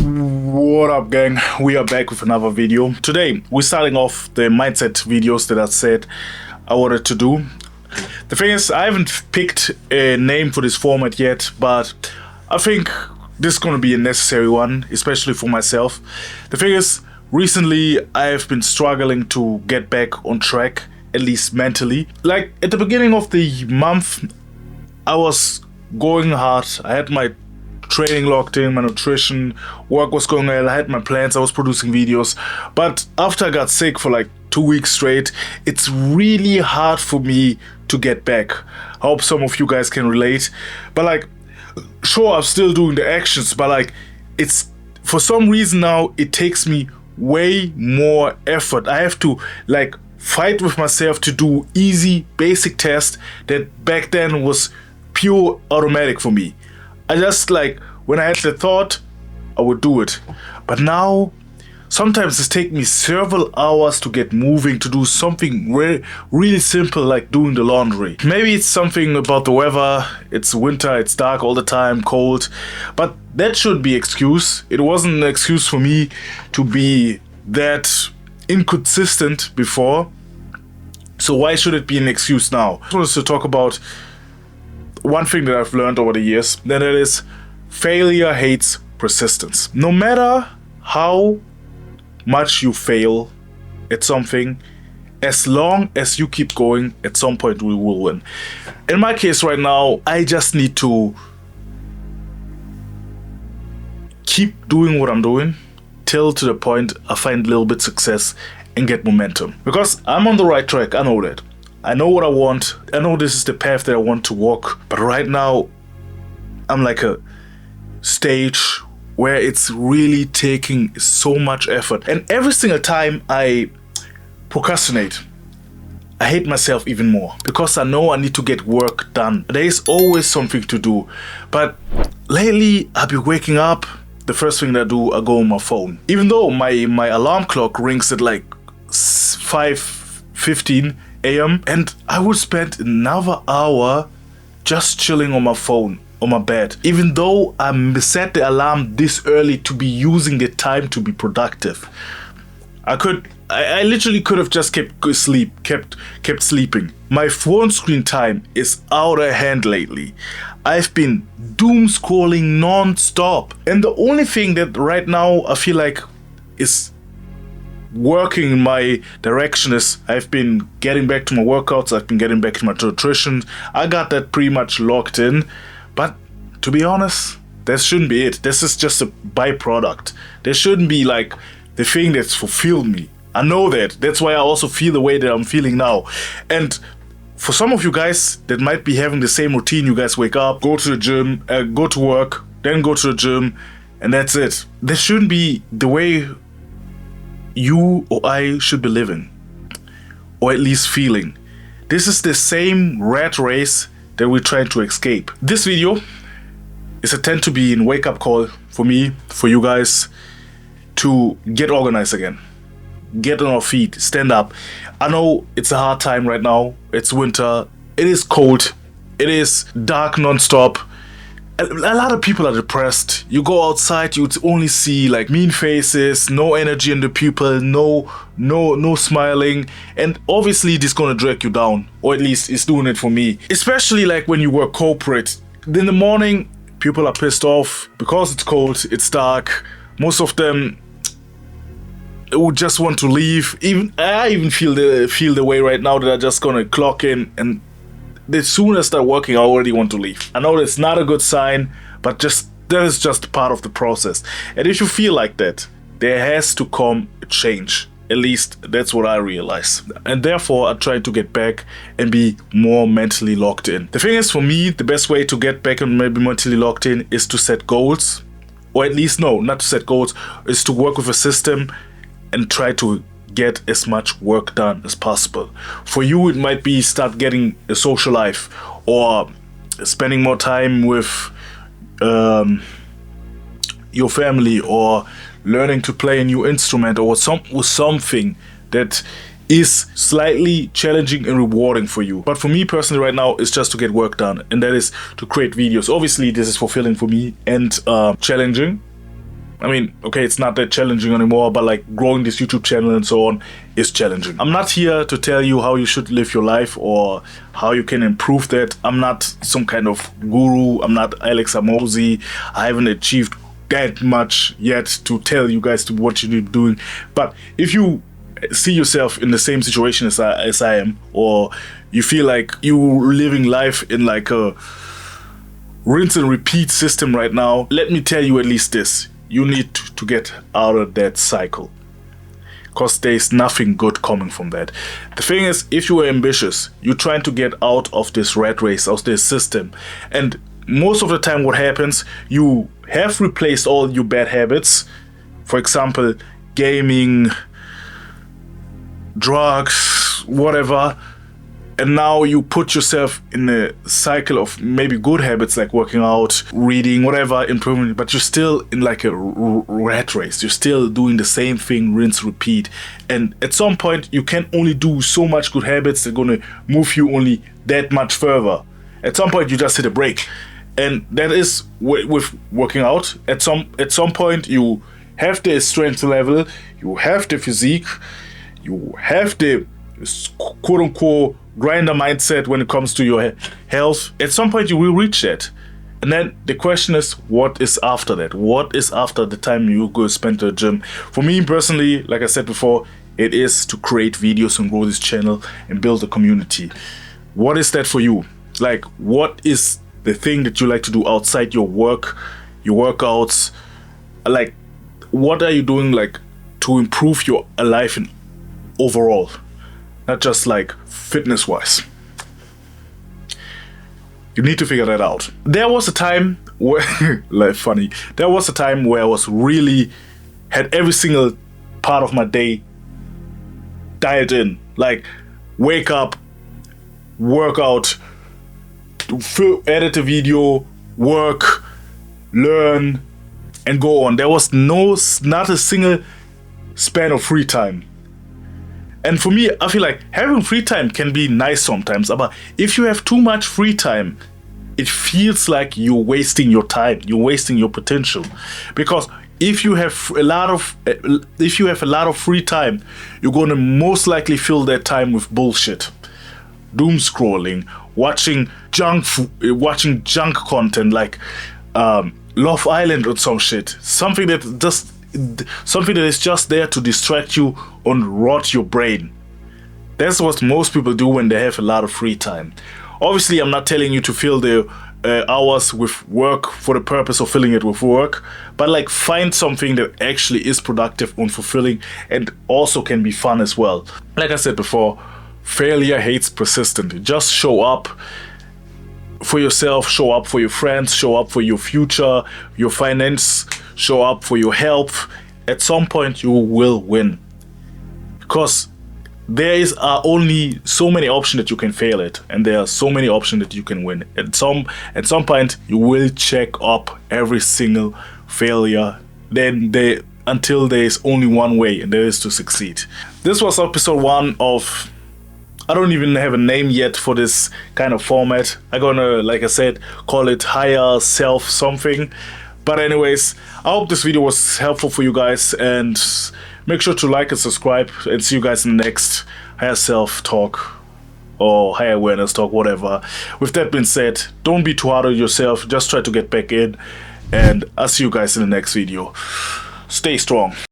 What up, gang? We are back with another video. Today we're starting off the mindset videos that I said I wanted to do. The thing is, I haven't picked a name for this format yet, but I think this is going to be a necessary one, especially for myself. The thing is, recently I have been struggling to get back on track, at least mentally. Like at the beginning of the month, I was going hard. I had my training locked in, my nutrition, work was going well, I had my plans, I was producing videos. But after I got sick for like 2 weeks straight, it's really hard for me to get back. I hope some of you guys can relate. But like, sure, I'm still doing the actions, but like, it's for some reason now it takes me way more effort. I have to like fight with myself to do easy basic tasks that back then was pure automatic for me. I just like, when I had the thought, I would do it. But now, sometimes it's taking me several hours to get moving, to do something really simple like doing the laundry. Maybe it's something about the weather, it's winter, it's dark all the time, cold. But that shouldn't be an excuse. It wasn't an excuse for me to be that inconsistent before. So why should it be an excuse now? I wanted to talk about one thing that I've learned over the years, that it is failure hates persistence. No matter how much you fail at something, as long as you keep going, at some point we will win. In my case right now, I just need to keep doing what I'm doing till to the point I find a little bit success and get momentum. Because I'm on the right track, I know that. I know what I want. I know this is the path that I want to walk. But right now, I'm like a stage where it's really taking so much effort. And every single time I procrastinate, I hate myself even more. Because I know I need to get work done. There is always something to do. But lately, I've been waking up. The first thing that I do, I go on my phone. Even though my alarm clock rings at like 5:15 a.m. and I would spend another hour just chilling on my phone, on my bed. Even though I set the alarm this early to be using the time to be productive. I literally could have just kept sleeping. My phone screen time is out of hand lately. I've been doom scrolling non-stop. And the only thing that right now I feel like is working in my direction is I've been getting back to my workouts, I've been getting back to my nutrition. I got that pretty much locked in. But to be honest, that shouldn't be it. This is just a byproduct. There shouldn't be like the thing that's fulfilled me. I know that. That's why I also feel the way that I'm feeling now. And for some of you guys that might be having the same routine, you guys wake up, go to the gym, go to work, then go to the gym, and that's it. That shouldn't be the way you or I should be living, or at least feeling. This is the same rat race that we're trying to escape. This video is intended to be a wake-up call for me, for you guys, to get organized again. Get on our feet, stand up. I know it's a hard time right now. It's winter, it is cold, it is dark non-stop. A lot of people are depressed. You go outside, you only see like mean faces, no energy in the people, no smiling, and obviously this is gonna drag you down, or at least it's doing it for me. Especially like when you work corporate. In the morning, people are pissed off because it's cold, it's dark. Most of them would just want to leave. I even feel the way right now that I'm just gonna clock in, and as soon as I start working, I already want to leave. I know that's not a good sign, but that is just part of the process. And if you feel like that, there has to come a change. At least that's what I realize. And therefore, I try to get back and be more mentally locked in. The thing is, for me, the best way to get back and maybe mentally locked in is to set goals. Or at least, no, not to set goals, is to work with a system and try to get as much work done as possible. For you, it might be start getting a social life, or spending more time with your family, or learning to play a new instrument, or something that is slightly challenging and rewarding for you. But for me personally right now, it's just to get work done, and that is to create videos. Obviously this is fulfilling for me and challenging, I mean, okay, it's not that challenging anymore, but like growing this YouTube channel and so on is challenging. I'm not here to tell you how you should live your life or how you can improve that. I'm not some kind of guru. I'm not Alex Amosi. I haven't achieved that much yet to tell you guys to what you need to be doing. But if you see yourself in the same situation as I am, or you feel like you're living life in like a rinse and repeat system right now, let me tell you at least this: you need to get out of that cycle, because there's nothing good coming from that. The thing is, if you are ambitious, you're trying to get out of this rat race, of this system, and most of the time what happens, you have replaced all your bad habits, for example, gaming, drugs, whatever, and now you put yourself in a cycle of maybe good habits like working out, reading, whatever, improvement, but you're still in like a rat race. You're still doing the same thing, rinse, repeat. And at some point, you can only do so much good habits. They're going to move you only that much further. At some point, you just hit a break. And that is with working out. At some point, you have the strength level, you have the physique, you have the quote-unquote grinder mindset when it comes to your health. At some point, you will reach that. And then the question is, what is after that? What is after the time you go spend at the gym? For me personally, like I said before, it is to create videos and grow this channel and build a community. What is that for you? Like, what is the thing that you like to do outside your work, your workouts? Like, what are you doing like to improve your life in overall, not just like fitness wise? You need to figure that out. There was a time where like funny, there was a time where I was really had every single part of my day dialed in, like wake up, workout, edit a video, work, learn, and go on. There was not a single span of free time. And for me, I feel like having free time can be nice sometimes, but if you have too much free time, it feels like you're wasting your time, you're wasting your potential. Because if you have a lot of free time, you're going to most likely fill that time with bullshit, doom scrolling, watching junk content like Love Island or some shit, something that is just there to distract you and rot your brain. That's what most people do when they have a lot of free time. Obviously, I'm not telling you to fill the hours with work for the purpose of filling it with work, but like find something that actually is productive and fulfilling and also can be fun as well. Like I said before, failure hates persistent. Just show up for yourself, show up for your friends, show up for your future, your finance, show up for your health. At some point you will win, because there is only so many options that you can fail at, and there are so many options that you can win. At some point you will check up every single failure until there is only one way, and that is to succeed. This was episode 1 of, I don't even have a name yet for this kind of format. I'm gonna, like I said, call it Higher Self something. But anyways, I hope this video was helpful for you guys, and make sure to like and subscribe, and see you guys in the next Higher Self talk or Higher Awareness talk, whatever. With that being said, don't be too hard on yourself, just try to get back in, and I'll see you guys in the next video. Stay strong.